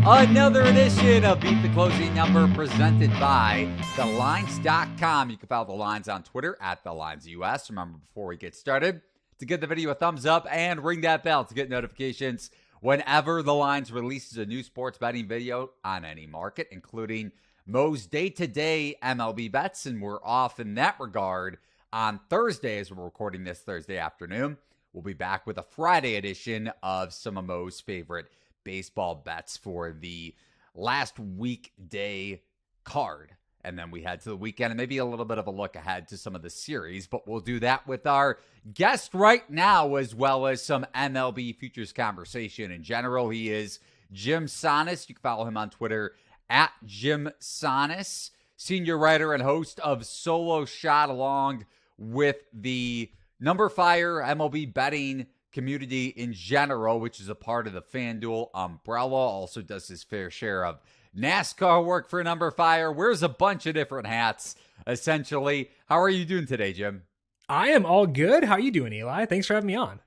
Another edition of Beat the Closing Number presented by TheLines.com. You can follow The Lines on Twitter at TheLinesUS. Remember, before we get started, to give the video a thumbs up and ring that bell to get notifications whenever The Lines releases a new sports betting video on any market, including Mo's day-to-day MLB bets. And we're off in that regard on Thursday as we're recording this Thursday afternoon. We'll be back with a Friday edition of some of Mo's favorite baseball bets for the last weekday card. And then we head to the weekend and maybe a little bit of a look ahead to some of the series, but we'll do that with our guest right now, as well as some MLB futures conversation in general. He is Jim Sannes. You can follow him on Twitter at Jim Sannes, senior writer and host of Solo Shot, along with the NumberFire MLB betting community in general, which is a part of the FanDuel umbrella. Also does his fair share of NASCAR work for NumberFire. Wears a bunch of different hats, essentially. How are you doing today, Jim? I am all good. How are you doing, Eli? Thanks for having me on.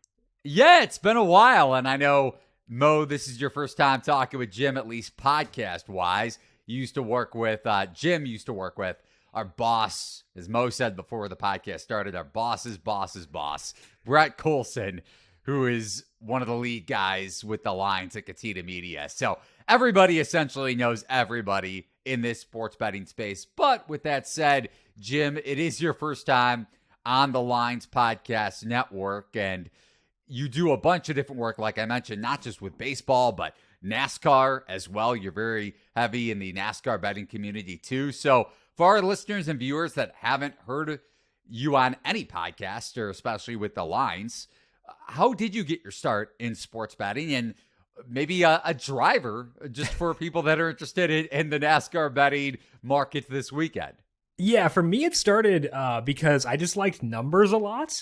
Yeah, it's been a while, and I know, Mo, this is your first time talking with Jim, at least podcast-wise. You used to work with, Jim used to work with our boss, as Mo said before the podcast started, our boss's boss's boss, Brett Colson, who is one of the lead guys with the Lines at Catita Media. So everybody essentially knows everybody in this sports betting space. But with that said, Jim, it is your first time on the Lines Podcast Network, and you do a bunch of different work, like I mentioned, not just with baseball, but NASCAR as well. You're very heavy in the NASCAR betting community too. So for our listeners and viewers that haven't heard you on any podcast, or especially with the Lines, how did you get your start in sports betting, and maybe a driver just for people that are interested in the NASCAR betting market this weekend? Yeah, for me, it started because I just liked numbers a lot.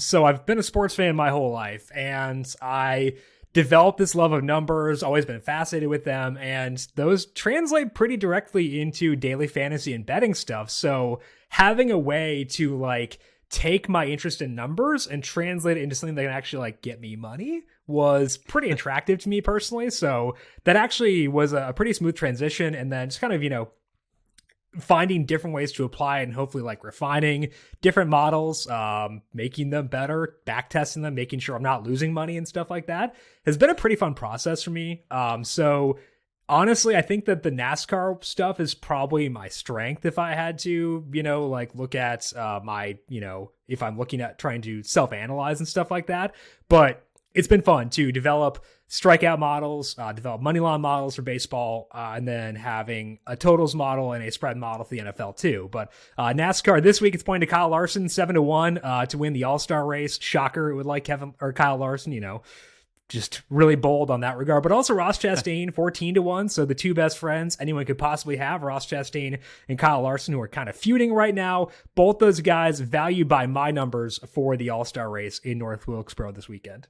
So I've been a sports fan my whole life, and I developed this love of numbers, always been fascinated with them, and those translate pretty directly into daily fantasy and betting stuff. So having a way to take my interest in numbers and translate it into something that can actually get me money was pretty attractive to me personally. So that actually was a pretty smooth transition. And then just kind of, finding different ways to apply it and hopefully refining different models, making them better, back testing them, making sure I'm not losing money and stuff like that has been a pretty fun process for me. So honestly, I think that the NASCAR stuff is probably my strength if I had to, look at my, if I'm looking at trying to self-analyze and stuff like that. But it's been fun to develop strikeout models, develop money line models for baseball, and then having a totals model and a spread model for the NFL too. But NASCAR this week, it's pointing to Kyle Larson 7-1 to win the All-Star race. Shocker, it would like Kyle Larson, just really bold on that regard. But also Ross Chastain 14-1. So the two best friends anyone could possibly have, Ross Chastain and Kyle Larson, who are kind of feuding right now. Both those guys valued by my numbers for the All-Star race in North Wilkesboro this weekend.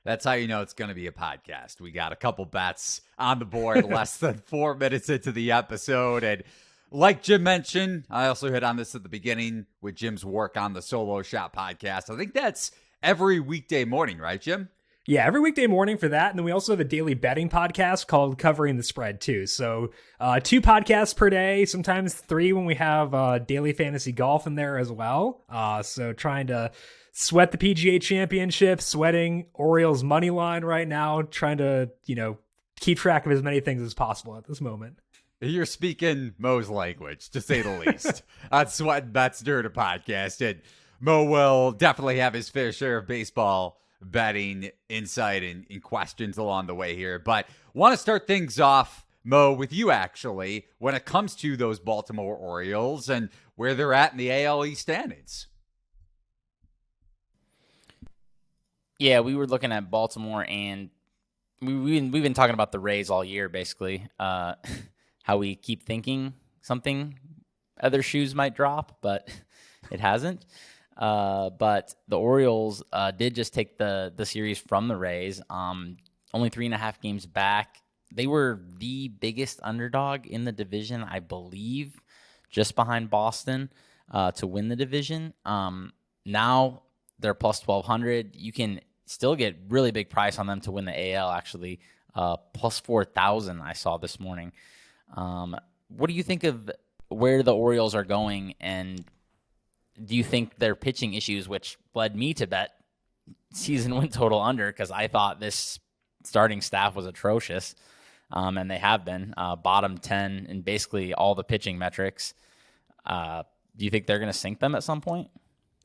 That's how you know it's going to be a podcast. We got a couple bets on the board less than 4 minutes into the episode. And like Jim mentioned, I also hit on this at the beginning with Jim's work on the Solo Shot podcast. I think that's every weekday morning, right, Jim? Yeah, every weekday morning for that. And then we also have a daily betting podcast called Covering the Spread too. So 2 podcasts per day, sometimes 3 when we have daily fantasy golf in there as well. So trying to sweat the PGA Championship, sweating Orioles money line right now, trying to, keep track of as many things as possible at this moment. You're speaking Mo's language, to say the least, on Sweat Bets Dirt a podcast. And Mo will definitely have his fair share of baseball betting insight and questions along the way here. But want to start things off, Mo, with you actually, when it comes to those Baltimore Orioles and where they're at in the AL East standings. Yeah, we were looking at Baltimore, and we've been talking about the Rays all year, basically. How we keep thinking other shoes might drop, but it hasn't. But the Orioles did just take the series from the Rays. Only 3.5 games back. They were the biggest underdog in the division, I believe, just behind Boston to win the division. Now they're plus 1,200. You can still get really big price on them to win the AL, actually. plus 4,000 I saw this morning. What do you think of where the Orioles are going, and do you think their pitching issues, which led me to bet season win total under because I thought this starting staff was atrocious, and they have been bottom 10 in basically all the pitching metrics. Do you think they're going to sink them at some point?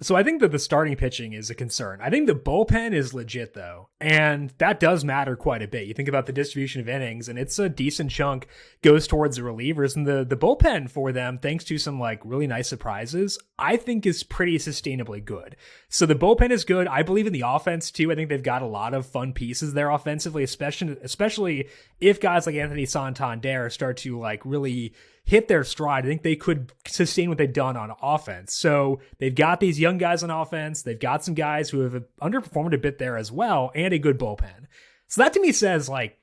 So I think that the starting pitching is a concern. I think the bullpen is legit, though, and that does matter quite a bit. You think about the distribution of innings, and it's a decent chunk goes towards the relievers, and the bullpen for them, thanks to some like really nice surprises, I think is pretty sustainably good. So the bullpen is good. I believe in the offense, too. I think they've got a lot of fun pieces there offensively, especially if guys like Anthony Santander start to like really hit their stride. I think they could sustain what they've done on offense. So they've got these young guys on offense. They've got some guys who have underperformed a bit there as well, and a good bullpen. So that to me says, like,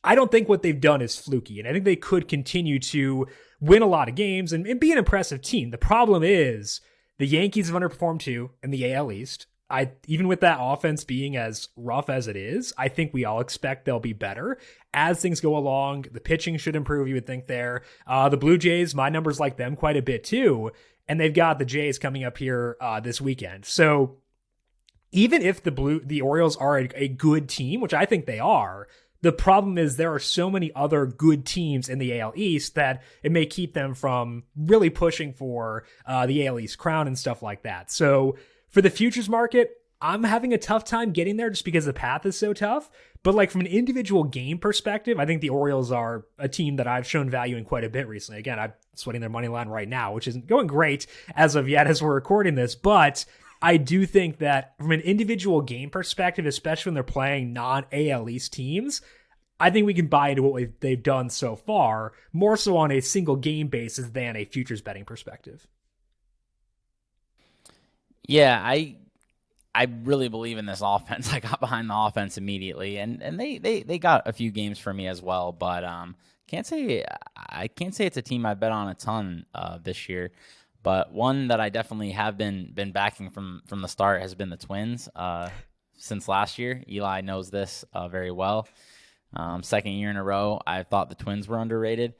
I don't think what they've done is fluky, and I think they could continue to win a lot of games and be an impressive team. The problem is the Yankees have underperformed too in the AL East. Even with that offense being as rough as it is, I think we all expect they'll be better as things go along. The pitching should improve, you would think there. The Blue Jays, my numbers like them quite a bit too, and they've got the Jays coming up here this weekend. So even if the Orioles are a good team, which I think they are, the problem is there are so many other good teams in the AL East that it may keep them from really pushing for the AL East crown and stuff like that. So for the futures market, I'm having a tough time getting there just because the path is so tough. But like from an individual game perspective, I think the Orioles are a team that I've shown value in quite a bit recently. Again, I'm sweating their money line right now, which isn't going great as of yet as we're recording this. But I do think that from an individual game perspective, especially when they're playing non-AL East teams, I think we can buy into what they've done so far, more so on a single game basis than a futures betting perspective. Yeah, I really believe in this offense. I got behind the offense immediately, and they got a few games for me as well. But I can't say it's a team I bet on a ton this year. But one that I definitely have been backing from the start has been the Twins since last year. Eli knows this very well. Second year in a row, I thought the Twins were underrated.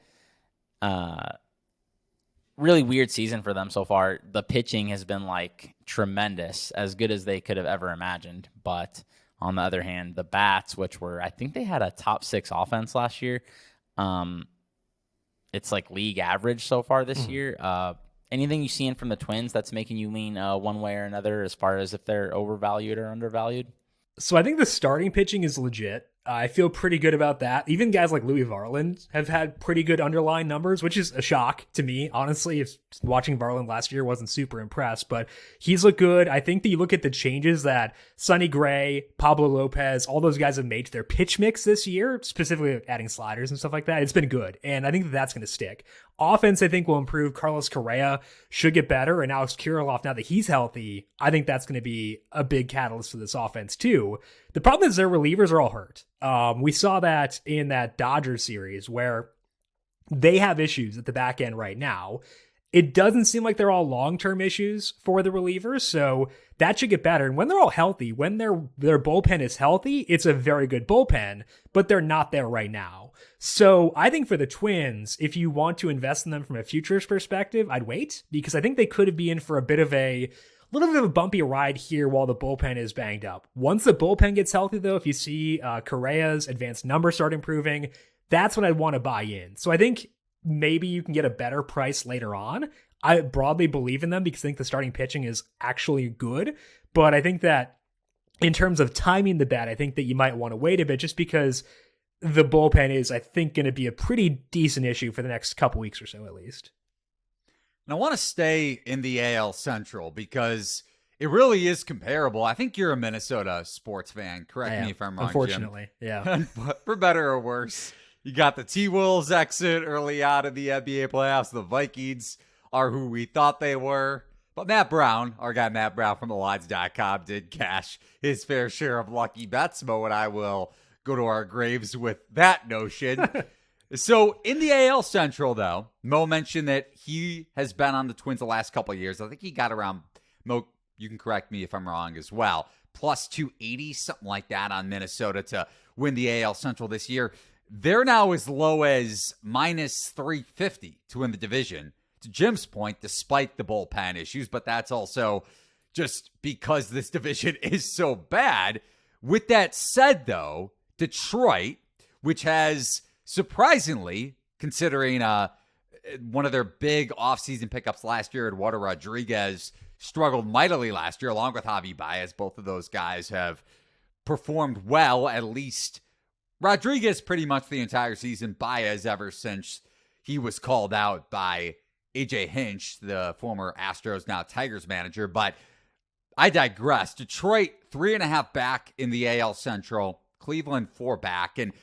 Really weird season for them so far. The pitching has been like tremendous, as good as they could have ever imagined. But on the other hand, the bats, which were, I think they had a top 6 offense last year. It's like league average so far this year. Anything you seeing from the Twins that's making you lean one way or another as far as if they're overvalued or undervalued? So I think the starting pitching is legit. I feel pretty good about that. Even guys like Louis Varland have had pretty good underlying numbers, which is a shock to me. Honestly, if watching Varland last year, wasn't super impressed, but he's looked good. I think that you look at the changes that Sonny Gray, Pablo Lopez, all those guys have made to their pitch mix this year, specifically adding sliders and stuff like that. It's been good, and I think that that's going to stick. Offense, I think, will improve. Carlos Correa should get better, and Alex Kirilloff, now that he's healthy, I think that's going to be a big catalyst for this offense too. The problem is their relievers are all hurt. We saw that in that Dodgers series where they have issues at the back end right now. It doesn't seem like they're all long-term issues for the relievers, so that should get better. And when they're all healthy, when their bullpen is healthy, it's a very good bullpen, but they're not there right now. So I think for the Twins, if you want to invest in them from a futures perspective, I'd wait, because I think they could be in for a little bit of a bumpy ride here while the bullpen is banged up. Once the bullpen gets healthy, though, if you see Correa's advanced numbers start improving, that's when I'd want to buy in. So I think maybe you can get a better price later on. I broadly believe in them because I think the starting pitching is actually good. But I think that in terms of timing the bet, I think that you might want to wait a bit just because the bullpen is, I think, going to be a pretty decent issue for the next couple weeks or so at least. And I want to stay in the AL Central because it really is comparable. I think you're a Minnesota sports fan. Correct me if I'm wrong, unfortunately, Jim. Yeah. But for better or worse, you got the T-Wolves exit early out of the NBA playoffs. The Vikings are who we thought they were. But Matt Brown, our guy Matt Brown from the Lines.com, did cash his fair share of lucky bets. Mo and I will go to our graves with that notion. So in the AL Central, though, Mo mentioned that he has been on the Twins the last couple of years. I think he got around, Mo, you can correct me if I'm wrong as well, plus 280, something like that on Minnesota to win the AL Central this year. They're now as low as minus 350 to win the division. To Jim's point, despite the bullpen issues, but that's also just because this division is so bad. With that said, though, Detroit, which has surprisingly, considering one of their big offseason pickups last year, Eduardo Rodriguez, struggled mightily last year, along with Javi Baez. Both of those guys have performed well, at least Rodriguez pretty much the entire season, Baez ever since he was called out by AJ Hinch, the former Astros, now Tigers manager. But I digress. Detroit, 3.5 back in the AL Central. Cleveland, 4 back. And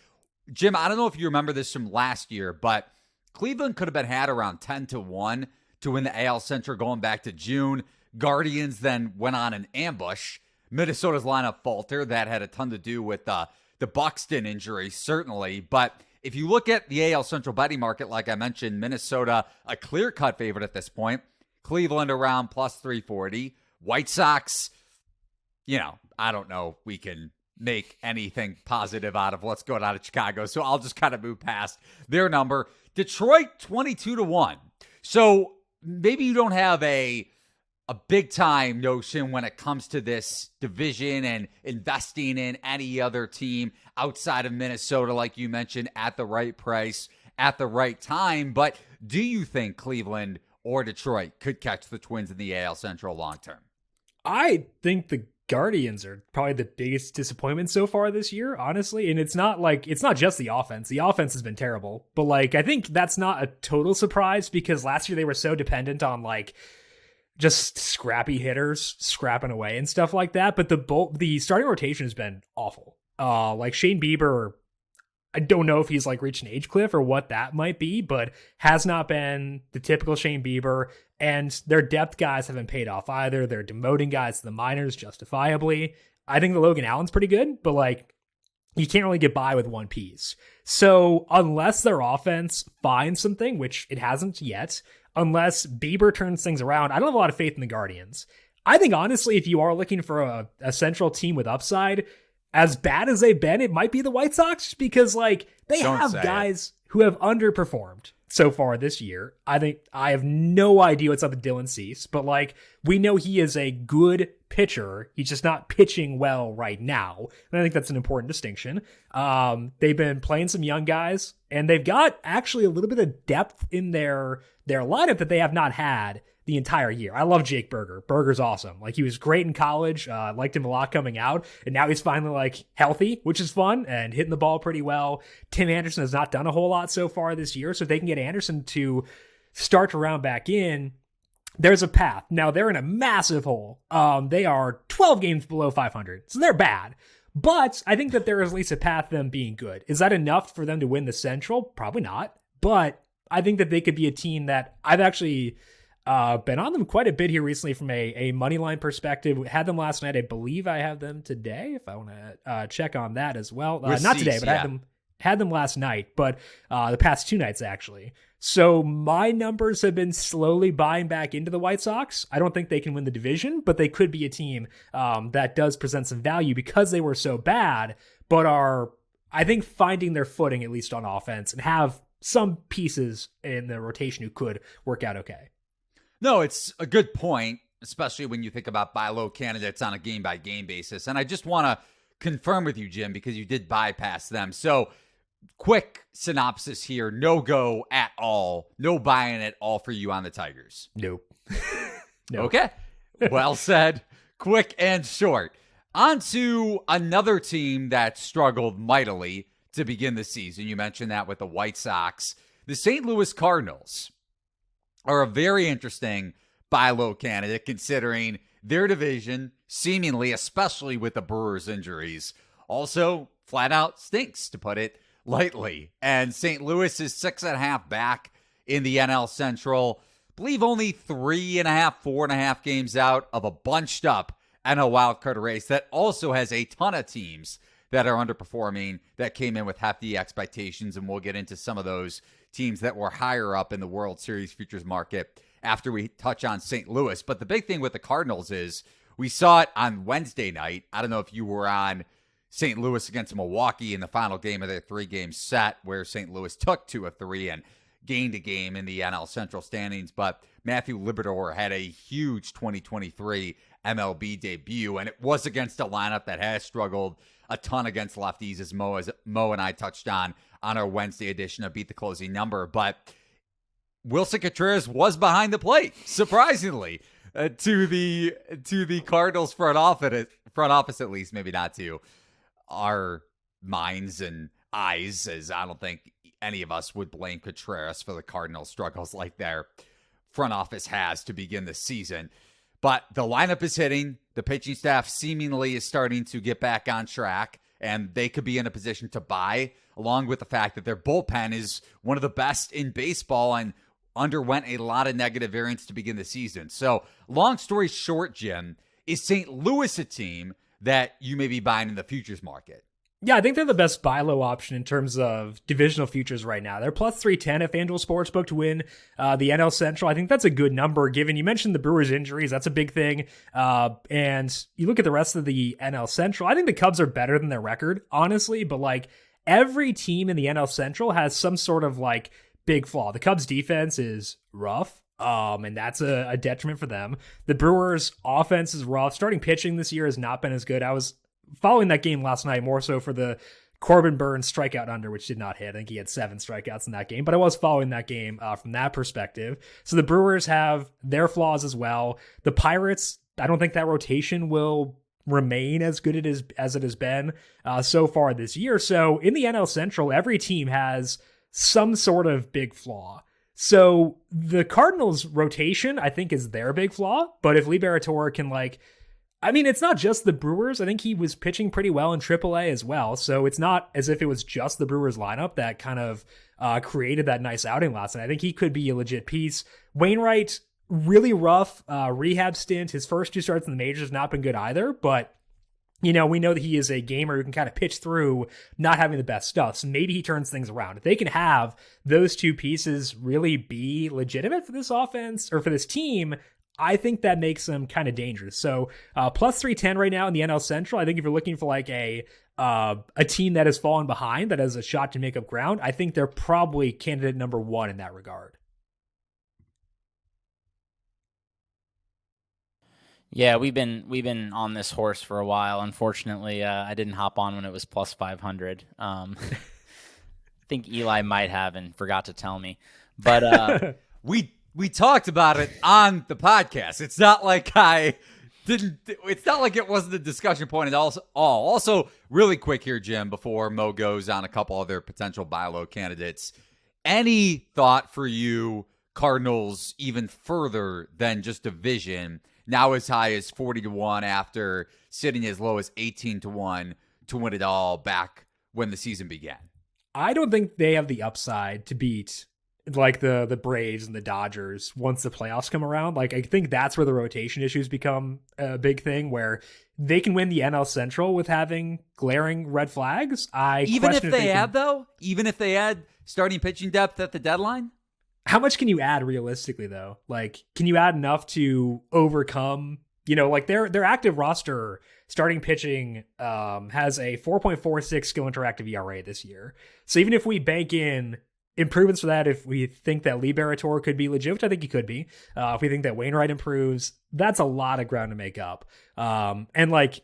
Jim, I don't know if you remember this from last year, but Cleveland could have been had around 10-1 to win the AL Central going back to June. Guardians then went on an ambush. Minnesota's lineup faltered. That had a ton to do with the Buxton injury, certainly. But if you look at the AL Central betting market, like I mentioned, Minnesota, a clear-cut favorite at this point. Cleveland around plus 340. White Sox, I don't know if we can make anything positive out of what's going on in Chicago, so I'll just kind of move past their number. Detroit, 22-1. So maybe you don't have a big-time notion when it comes to this division and investing in any other team outside of Minnesota, like you mentioned, at the right price, at the right time. But do you think Cleveland or Detroit could catch the Twins in the AL Central long-term? I think the Guardians are probably the biggest disappointment so far this year, honestly. And it's not just the offense. The offense has been terrible. But I think that's not a total surprise because last year they were so dependent on just scrappy hitters scrapping away and stuff like that. But the starting rotation has been awful. Shane Bieber, I don't know if he's reached an age cliff or what that might be, but has not been the typical Shane Bieber. And their depth guys haven't paid off either. They're demoting guys to the minors justifiably. I think the Logan Allen's pretty good, but you can't really get by with one piece. So unless their offense finds something, which it hasn't yet, unless Bieber turns things around, I don't have a lot of faith in the Guardians. I think, honestly, if you are looking for a central team with upside, as bad as they've been, it might be the White Sox because, they have guys who have underperformed so far this year. I think I have no idea what's up with Dylan Cease, but we know he is a good pitcher. He's just not pitching well right now. And I think that's an important distinction. They've been playing some young guys, and they've got actually a little bit of depth in their lineup that they have not had the entire year. I love Jake Berger. Berger's awesome. He was great in college. Liked him a lot coming out. And now he's finally healthy, which is fun, and hitting the ball pretty well. Tim Anderson has not done a whole lot so far this year. So if they can get Anderson to start to round back in, there's a path. Now they're in a massive hole. They are 12 games below 500. So they're bad. But I think that there is at least a path to them being good. Is that enough for them to win the Central? Probably not. But I think that they could be a team that I've actually been on them quite a bit here recently from a money line perspective. Had them last night. I believe I have them today, if I want to check on that as well. Not today, but I had them last night, but the past 2 nights actually. So my numbers have been slowly buying back into the White Sox. I don't think they can win the division, but they could be a team that does present some value because they were so bad, but are, I think, finding their footing at least on offense and have some pieces in the rotation who could work out okay. No, it's a good point, especially when you think about buy low candidates on a game-by-game basis. And I just want to confirm with you, Jim, because you did bypass them. So, quick synopsis here. No go at all. No buying at all for you on the Tigers. Nope. Okay. Well said. Quick and short. On to another team that struggled mightily to begin the season. You mentioned that with the White Sox. The St. Louis Cardinals are a very interesting buy low candidate considering their division, seemingly, especially with the Brewers' injuries, also flat out stinks, to put it lightly. And St. Louis is 6.5 back in the NL Central. I believe only 3.5, 4.5 games out of a bunched up NL wildcard race that also has a ton of teams that are underperforming that came in with hefty expectations. And we'll get into some of those teams that were higher up in the World Series futures market after we touch on St. Louis. But the big thing with the Cardinals is We saw it on Wednesday night. I don't know if you were on St. Louis against Milwaukee in the final game of their 3-game set, where St. Louis took 2 of 3 and gained a game in the NL Central standings. But Matthew Liberatore had a huge 2023 MLB debut, and it was against a lineup that has struggled a ton against lefties, as Mo and I touched on our Wednesday edition of Beat the Closing Number. But Wilson Contreras was behind the plate, surprisingly, to the Cardinals front office at least, maybe not to our minds and eyes, as I don't think any of us would blame Contreras for the Cardinals' struggles like their front office has to begin the season. But the lineup is hitting. The pitching staff seemingly is starting to get back on track, and they could be in a position to buy, along with the fact that their bullpen is one of the best in baseball and underwent a lot of negative variance to begin the season. So, long story short, Jim, is St. Louis a team that you may be buying in the futures market? Yeah, I think they're the best buy low option in terms of divisional futures right now. They're plus 310 at FanDuel Sportsbook to win the NL Central. I think that's a good number, given you mentioned the Brewers' injuries. That's a big thing. And you look at the rest of the NL Central, I think the Cubs are better than their record, honestly. But like every team in the NL Central has some sort of like big flaw. The Cubs' defense is rough. And that's a detriment for them. The Brewers' offense is rough. Starting pitching this year has not been as good. I was following that game last night more so for the Corbin Burns strikeout under, which did not hit. I think he had 7 strikeouts in that game, but I was following that game from that perspective. So the Brewers have their flaws as well. The Pirates, I don't think that rotation will remain as good as it has been so far this year. So in the NL Central, every team has some sort of big flaw. So the Cardinals' rotation, I think, is their big flaw. But if Liberatore can it's not just the Brewers. I think he was pitching pretty well in AAA as well. So it's not as if it was just the Brewers lineup that kind of created that nice outing last night. I think he could be a legit piece. Wainwright, really rough rehab stint. His first 2 starts in the majors has not been good either. But, we know that he is a gamer who can kind of pitch through not having the best stuff. So maybe he turns things around. If they can have those 2 pieces really be legitimate for this offense or for this team, I think that makes them kind of dangerous. So plus 310 right now in the NL Central. I think if you're looking for like a team that has fallen behind, that has a shot to make up ground, I think they're probably candidate number 1 in that regard. Yeah, we've been on this horse for a while. Unfortunately, I didn't hop on when it was plus 500. I think Eli might have and forgot to tell me. But We talked about it on the podcast. It's not like it's not like it wasn't a discussion point at all. Also, really quick here, Jim, before Mo goes on a couple other potential buy low candidates. Any thought for you, Cardinals, even further than just division, now as high as 40-1 after sitting as low as 18-1 to win it all back when the season began? I don't think they have the upside to beat like the Braves and the Dodgers once the playoffs come around. Like, I think that's where the rotation issues become a big thing, where they can win the NL Central with having glaring red flags. Even if they add starting pitching depth at the deadline? How much can you add realistically, though? Like, can you add enough to overcome, like their active roster starting pitching has a 4.46 skill interactive ERA this year. So even if we bank in improvements for that, if we think that Liberatore could be legit, which I think he could be, if we think that Wainwright improves, that's a lot of ground to make up. And like,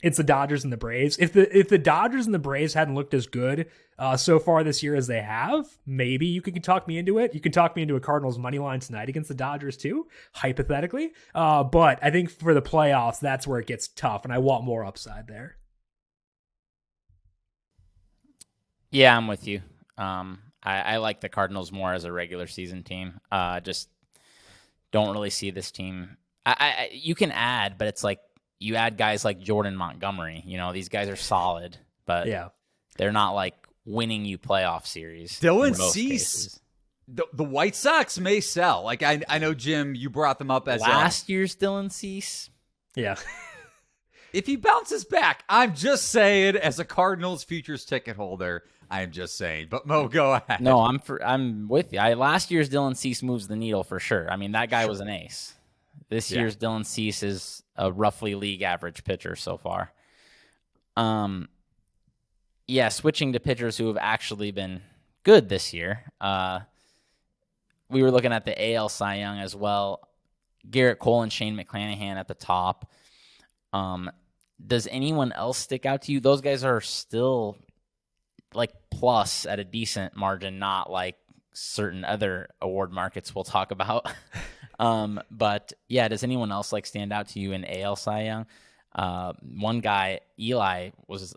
it's the Dodgers and the Braves. If the Dodgers and the Braves hadn't looked as good so far this year as they have, maybe you can talk me into it. You can talk me into a Cardinals money line tonight against the Dodgers too, hypothetically. But I think for the playoffs, that's where it gets tough, and I want more upside there. Yeah, I'm with you. I like the Cardinals more as a regular season team. Just don't really see this team. You can add, but it's like you add guys like Jordan Montgomery. These guys are solid, but they're not like winning you playoff series. Dylan Cease, the White Sox may sell. Like I know, Jim, you brought them up as last year's Dylan Cease. Yeah. If he bounces back, I'm just saying, as a Cardinals futures ticket holder, I am just saying. But Mo, go ahead. No, I'm with you. Last year's Dylan Cease moves the needle for sure. I mean, that guy was an ace. This year's Dylan Cease is a roughly league average pitcher so far. Switching to pitchers who have actually been good this year. We were looking at the AL Cy Young as well. Garrett Cole and Shane McClanahan at the top. Does anyone else stick out to you? Those guys are still like plus at a decent margin, not like certain other award markets we'll talk about. But yeah, does anyone else like stand out to you in AL Cy Young? One guy, Eli, was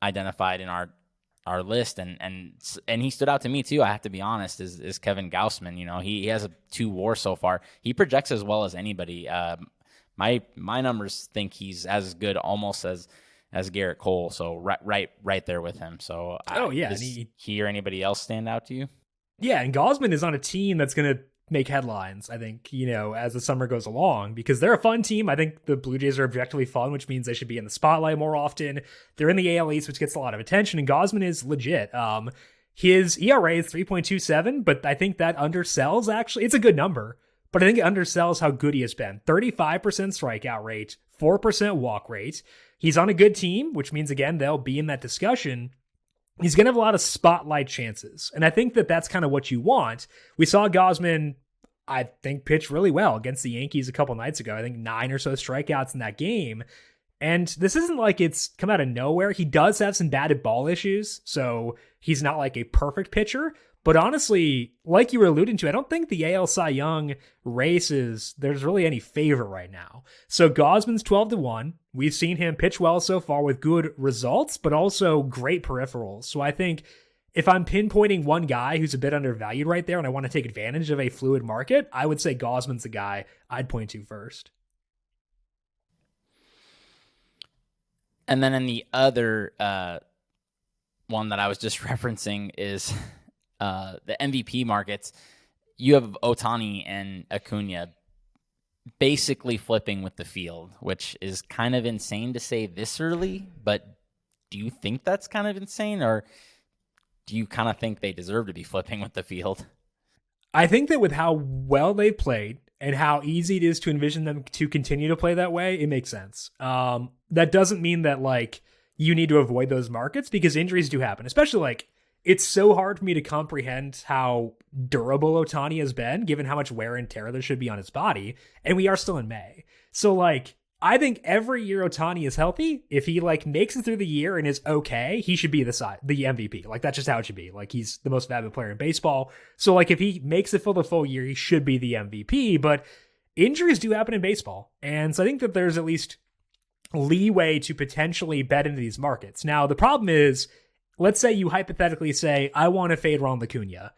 identified in our list, and he stood out to me too. I have to be honest. Is Kevin Gausman? You know, he has a 2 WAR so far. He projects as well as anybody. My numbers think he's as good almost as Garrett Cole. So right there with him. So does he or anybody else stand out to you? Yeah, and Gausman is on a team that's going to make headlines, I think, as the summer goes along, because they're a fun team. I think the Blue Jays are objectively fun, which means they should be in the spotlight more often. They're in the AL East, which gets a lot of attention, and Gausman is legit. His ERA is 3.27, but I think that undersells, actually. It's a good number, but I think it undersells how good he has been. 35% strikeout rate, 4% walk rate. He's on a good team, which means, again, they'll be in that discussion. He's going to have a lot of spotlight chances. And I think that that's kind of what you want. We saw Gausman, I think, pitch really well against the Yankees a couple nights ago. I think 9 or so strikeouts in that game. And this isn't like it's come out of nowhere. He does have some batted ball issues, so he's not like a perfect pitcher. But honestly, like you were alluding to, I don't think the AL Cy Young race there's really any favor right now. So Gausman's 12-1. We've seen him pitch well so far with good results, but also great peripherals. So I think if I'm pinpointing one guy who's a bit undervalued right there and I want to take advantage of a fluid market, I would say Gausman's the guy I'd point to first. And then in the other one that I was just referencing is the MVP markets. You have Ohtani and Acuna basically flipping with the field, which is kind of insane to say this early, but do you think that's kind of insane, or do you kind of think they deserve to be flipping with the field? I think that with how well they've played and how easy it is to envision them to continue to play that way, it makes sense. That doesn't mean that like you need to avoid those markets, because injuries do happen, especially like it's so hard for me to comprehend how durable Ohtani has been, given how much wear and tear there should be on his body. And we are still in May. So like, I think every year Ohtani is healthy, if he like makes it through the year and is okay, he should be the MVP. Like that's just how it should be. Like he's the most valuable player in baseball. So like if he makes it for the full year, he should be the MVP, but injuries do happen in baseball. And so I think that there's at least leeway to potentially bet into these markets. Now, the problem is, let's say you hypothetically say, I want to fade Ronald Acuna.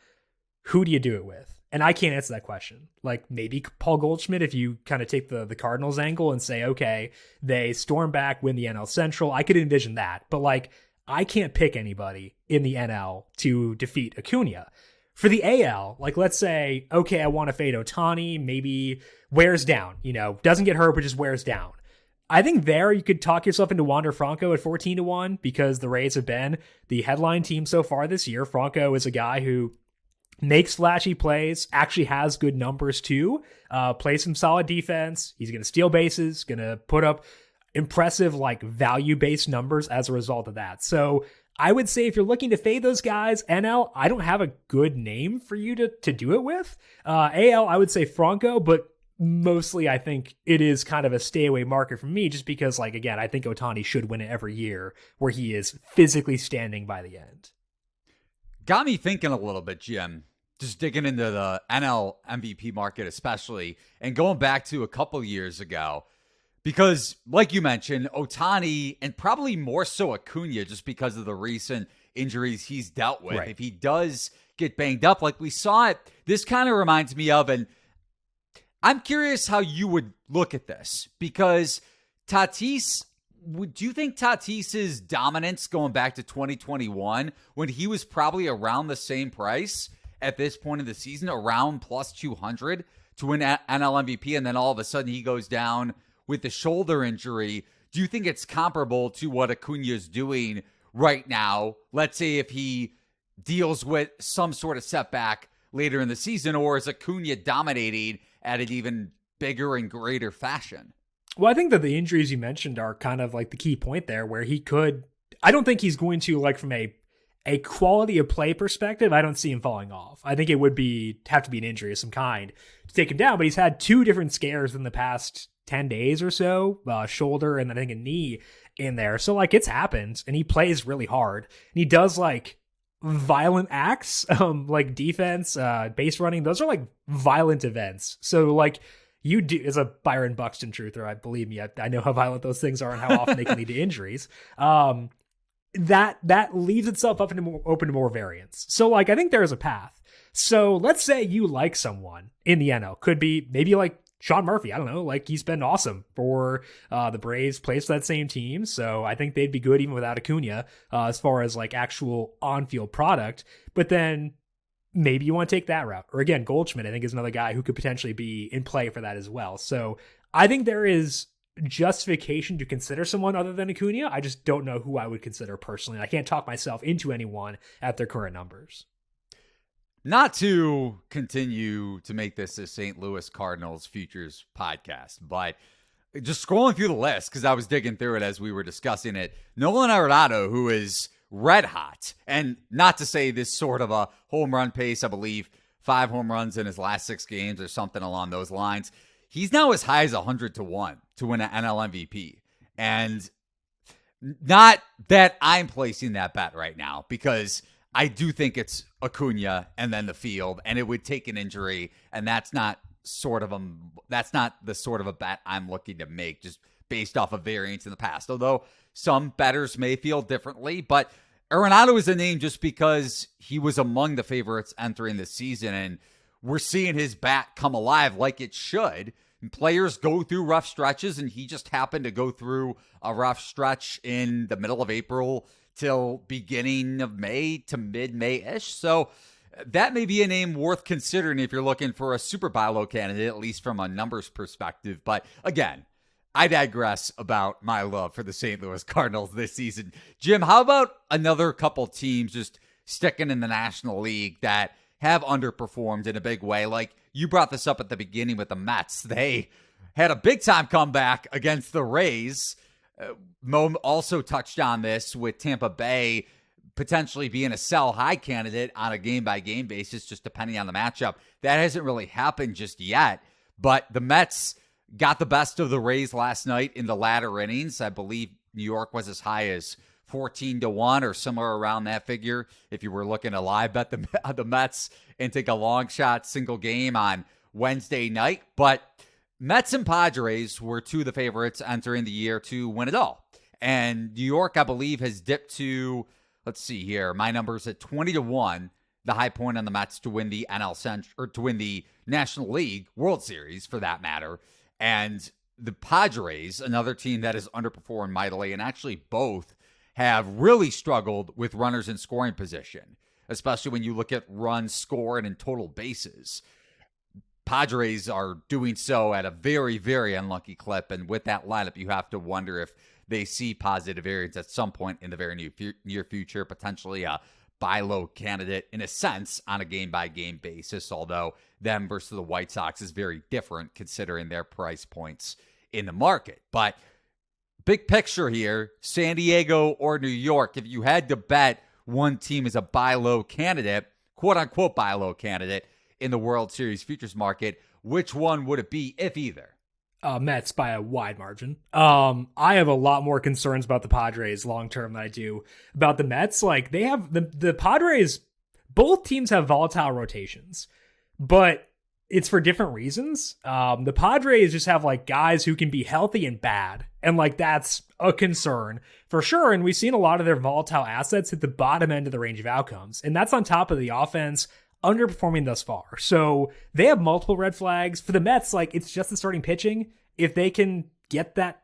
Who do you do it with? And I can't answer that question. Like maybe Paul Goldschmidt, if you kind of take the Cardinals angle and say, okay, they storm back, win the NL Central. I could envision that. But like, I can't pick anybody in the NL to defeat Acuna. For the AL, like let's say, okay, I want to fade Ohtani, maybe wears down, doesn't get hurt, but just wears down. I think there you could talk yourself into Wander Franco at 14-1 because the Rays have been the headline team so far this year. Franco is a guy who makes flashy plays, actually has good numbers too, plays some solid defense. He's going to steal bases, going to put up impressive like value-based numbers as a result of that. So I would say if you're looking to fade those guys, NL, I don't have a good name for you to do it with. AL, I would say Franco, but mostly I think it is kind of a stay away market for me just because, like, again, I think Ohtani should win it every year where he is physically standing by the end. Got me thinking a little bit, Jim, just digging into the NL MVP market especially, and going back to a couple years ago, because like you mentioned, Ohtani, and probably more so Acuna, just because of the recent injuries he's dealt with. Right. If he does get banged up like we saw it, this kind of reminds me of, and I'm curious how you would look at this, because Tatis, do you think Tatis's dominance going back to 2021, when he was probably around the same price at this point of the season, around plus 200 to win NL MVP, and then all of a sudden he goes down with the shoulder injury, do you think it's comparable to what Acuna is doing right now? Let's say if he deals with some sort of setback later in the season, or is Acuna dominating at an even bigger and greater fashion. Well, I think that the injuries you mentioned are kind of like the key point there, where I don't think he's going to, like, from a quality of play perspective, I don't see him falling off. I think it would have to be an injury of some kind to take him down, but he's had 2 different scares in the past 10 days or so, shoulder and then I think a knee in there. So, like, it's happened, and he plays really hard, and he does, like, violent acts, like defense, base running. Those are, like, violent events. So, like, you do, as a Byron Buxton truther, I believe me, I know how violent those things are and how often they can lead to injuries. That leaves itself open to more variance. So, like, I think there is a path. So let's say you like someone in the NL. Could be maybe like Sean Murphy. I don't know. Like, he's been awesome for the Braves, plays for that same team. So I think they'd be good even without Acuna as far as, like, actual on-field product. But then maybe you want to take that route. Or again, Goldschmidt, I think, is another guy who could potentially be in play for that as well. So I think there is justification to consider someone other than Acuna. I just don't know who I would consider personally. I can't talk myself into anyone at their current numbers. Not to continue to make this a St. Louis Cardinals futures podcast, but just scrolling through the list, because I was digging through it as we were discussing it, Nolan Arenado, who is red hot, and not to say this sort of a home run pace, I believe 5 home runs in his last 6 games or something along those lines. He's now as high as 100-1 to win an NL MVP. And not that I'm placing that bet right now, because I do think it's Acuna and then the field, and it would take an injury, and that's not the sort of a bet I'm looking to make just based off of variance in the past. Although some bettors may feel differently, but Arenado is a name just because he was among the favorites entering the season, and we're seeing his bat come alive like it should. And players go through rough stretches, and he just happened to go through a rough stretch in the middle of April till beginning of May to mid-May-ish. So that may be a name worth considering if you're looking for a super buy low candidate, at least from a numbers perspective. But again, I digress about my love for the St. Louis Cardinals this season. Jim, how about another couple teams just sticking in the National League that have underperformed in a big way? Like, you brought this up at the beginning with the Mets. They had a big-time comeback against the Rays. Mo also touched on this with Tampa Bay potentially being a sell-high candidate on a game-by-game basis, just depending on the matchup. That hasn't really happened just yet, but the Mets got the best of the Rays last night in the latter innings. I believe New York was as high as 14-1 or somewhere around that figure if you were looking to live bet the Mets and take a long shot single game on Wednesday night. But Mets and Padres were 2 of the favorites entering the year to win it all. And New York, I believe, has dipped to, let's see here, my number's at 20-1, the high point on the Mets to win the NL Central, or to win the National League World Series for that matter. And the Padres, another team that has underperformed mightily, and actually both have really struggled with runners in scoring position, especially when you look at runs scored and total bases. Padres are doing so at a very, very unlucky clip, and with that lineup, you have to wonder if they see positive variance at some point in the very near future, potentially a buy low candidate in a sense on a game-by-game basis, although them versus the White Sox is very different considering their price points in the market. But big picture here, San Diego or New York, if you had to bet one team is a buy low candidate, quote-unquote buy low candidate in the World Series futures market, which one would it be, if either? Mets by a wide margin. I have a lot more concerns about the Padres long-term than I do about the Mets. Like, they have the Padres, both teams have volatile rotations, but it's for different reasons. The Padres just have, like, guys who can be healthy and bad. And, like, that's a concern for sure. And we've seen a lot of their volatile assets hit the bottom end of the range of outcomes. And that's on top of the offense underperforming thus far. So they have multiple red flags. For the Mets, like, it's just the starting pitching. If they can get that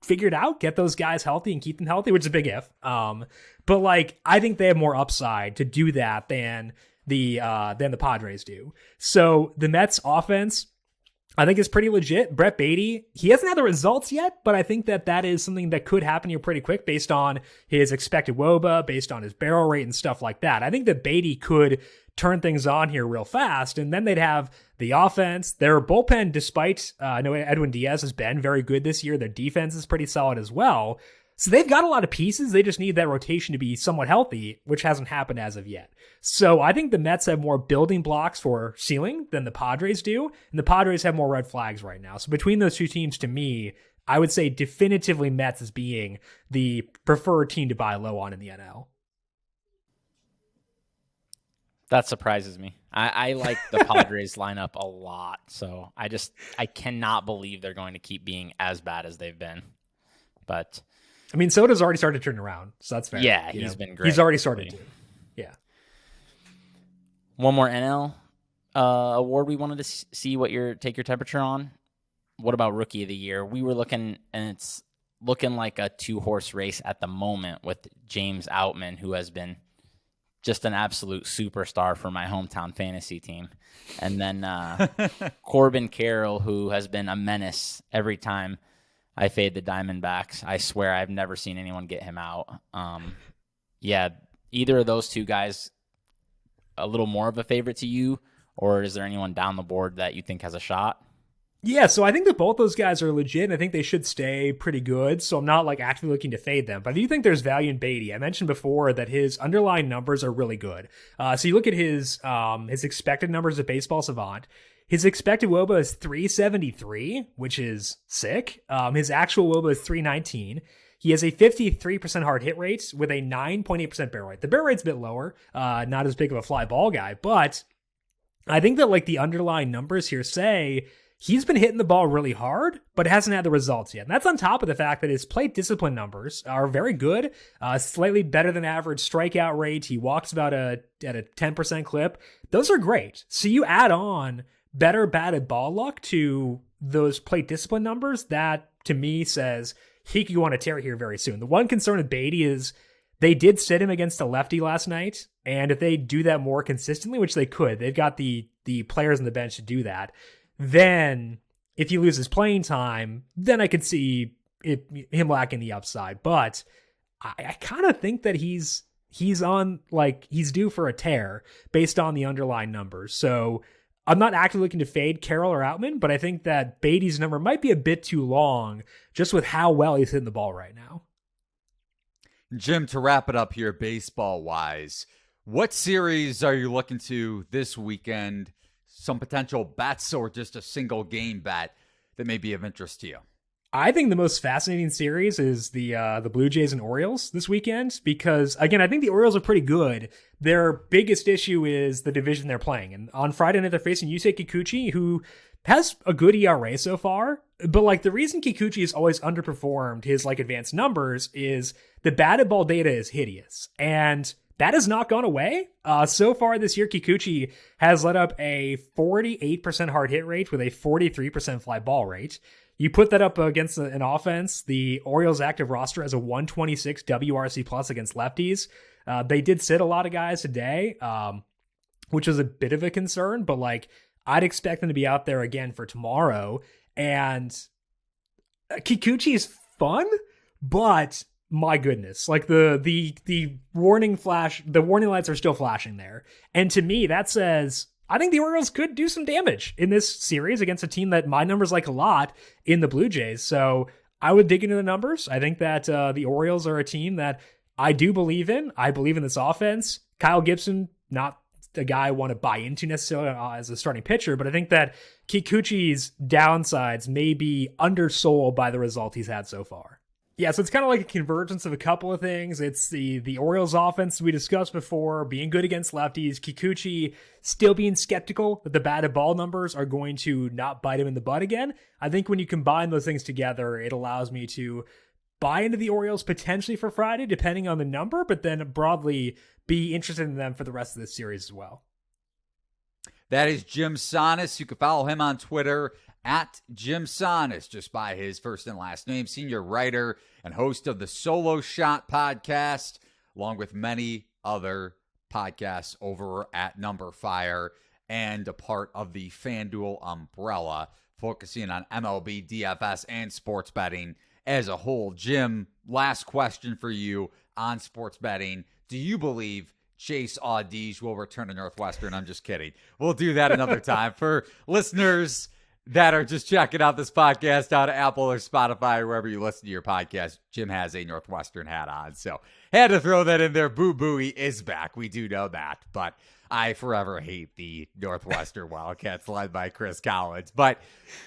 figured out, get those guys healthy and keep them healthy, which is a big if. But, like, I think they have more upside to do that than the Padres do. So the Mets offense, I think, is pretty legit. Brett Baty, he hasn't had the results yet, but I think that is something that could happen here pretty quick based on his expected WOBA, based on his barrel rate and stuff like that. I think that Baty could turn things on here real fast. And then they'd have the offense. Their bullpen, despite I know Edwin Diaz has been very good this year, their defense is pretty solid as well. So they've got a lot of pieces. They just need that rotation to be somewhat healthy, which hasn't happened as of yet. So I think the Mets have more building blocks for ceiling than the Padres do, and the Padres have more red flags right now. So between those two teams, to me, I would say definitively Mets as being the preferred team to buy low on in the NL. That surprises me. I like the Padres lineup a lot, so I cannot believe they're going to keep being as bad as they've been. But I mean, Soto's already started to turn around, so that's fair. Yeah, he's been great. He's already started to. Yeah. One more NL award we wanted to see take your temperature on. What about Rookie of the Year? We were looking, and it's looking like a 2-horse race at the moment with James Outman, who has been just an absolute superstar for my hometown fantasy team. And then Corbin Carroll, who has been a menace every time I fade the Diamondbacks. I swear I've never seen anyone get him out. Yeah, either of those two guys a little more of a favorite to you, or is there anyone down the board that you think has a shot? Yeah, so I think that both those guys are legit, and I think they should stay pretty good, so I'm not like actively looking to fade them. But I do think there's value in Beatty. I mentioned before that his underlying numbers are really good. So you look at his expected numbers at Baseball Savant. His expected WOBA is 373, which is sick. His actual WOBA is 319. He has a 53% hard hit rate with a 9.8% barrel rate. The barrel rate's a bit lower, not as big of a fly ball guy, but I think that like the underlying numbers here say he's been hitting the ball really hard, but hasn't had the results yet. And that's on top of the fact that his plate discipline numbers are very good, slightly better than average strikeout rate. He walks about at a 10% clip. Those are great. So you add on better batted ball luck to those plate discipline numbers, that to me says he could go on a tear here very soon. The one concern with Beatty is they did sit him against a lefty last night, and if they do that more consistently, which they could, they've got the players on the bench to do that. Then if he loses playing time, then I could see him lacking the upside. But I kind of think that he's on, like, he's due for a tear based on the underlying numbers. So I'm not actively looking to fade Carroll or Outman, but I think that Beatty's number might be a bit too long just with how well he's hitting the ball right now. Jim, to wrap it up here baseball-wise, what series are you looking to this weekend? Some potential bets or just a single game bet that may be of interest to you? I think the most fascinating series is the Blue Jays and Orioles this weekend because, again, I think the Orioles are pretty good. Their biggest issue is the division they're playing. And on Friday night, they're facing Yusei Kikuchi, who has a good ERA so far. But like the reason Kikuchi has always underperformed his like advanced numbers is the batted ball data is hideous. And that has not gone away. So far this year, Kikuchi has let up a 48% hard hit rate with a 43% fly ball rate. You put that up against an offense, the Orioles active roster has a 126 WRC plus against lefties. They did sit a lot of guys today, which was a bit of a concern, but like I'd expect them to be out there again for tomorrow. And Kikuchi is fun, but my goodness, like the warning lights are still flashing there. And to me, that says I think the Orioles could do some damage in this series against a team that my numbers like a lot in the Blue Jays. So I would dig into the numbers. I think that the Orioles are a team that I do believe in. I believe in this offense. Kyle Gibson, not a guy I want to buy into necessarily as a starting pitcher, but I think that Kikuchi's downsides may be undersold by the result he's had so far. Yeah, so it's kind of like a convergence of a couple of things. It's the Orioles offense we discussed before, being good against lefties. Kikuchi still being skeptical that the batted ball numbers are going to not bite him in the butt again. I think when you combine those things together, it allows me to buy into the Orioles potentially for Friday, depending on the number, but then broadly be interested in them for the rest of this series as well. That is Jim Sonis. You can follow him on Twitter at Jim Sonis, just by his first and last name, senior writer and host of the Solo Shot podcast, along with many other podcasts over at NumberFire and a part of the FanDuel umbrella, focusing on MLB, DFS, and sports betting as a whole. Jim, last question for you on sports betting. Do you believe Chase Audige will return to Northwestern. I'm just kidding. We'll do that another time. For listeners that are just checking out this podcast on Apple or Spotify or wherever you listen to your podcast, Jim has a Northwestern hat on. So had to throw that in there. Boo Booey is back. We do know that. But I forever hate the Northwestern Wildcats led by Chris Collins. But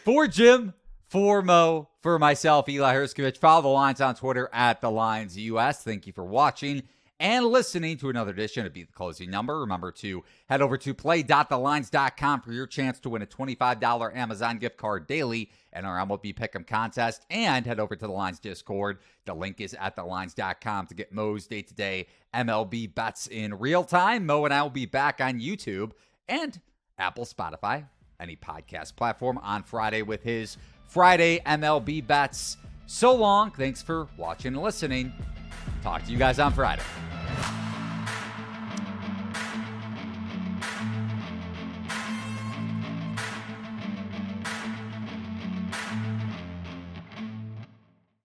for Jim, for Mo, for myself, Eli Hershkovich, follow the Lines on Twitter at the Lines US. Thank you for watching and listening to another edition of Beat the Closing Number. Remember to head over to play.thelines.com for your chance to win a $25 Amazon gift card daily in our MLB Pick'em contest. And head over to the Lines Discord. The link is at thelines.com to get Mo's day-to-day MLB bets in real time. Mo and I will be back on YouTube and Apple, Spotify, any podcast platform on Friday with his Friday MLB bets. So long. Thanks for watching and listening. Talk to you guys on Friday.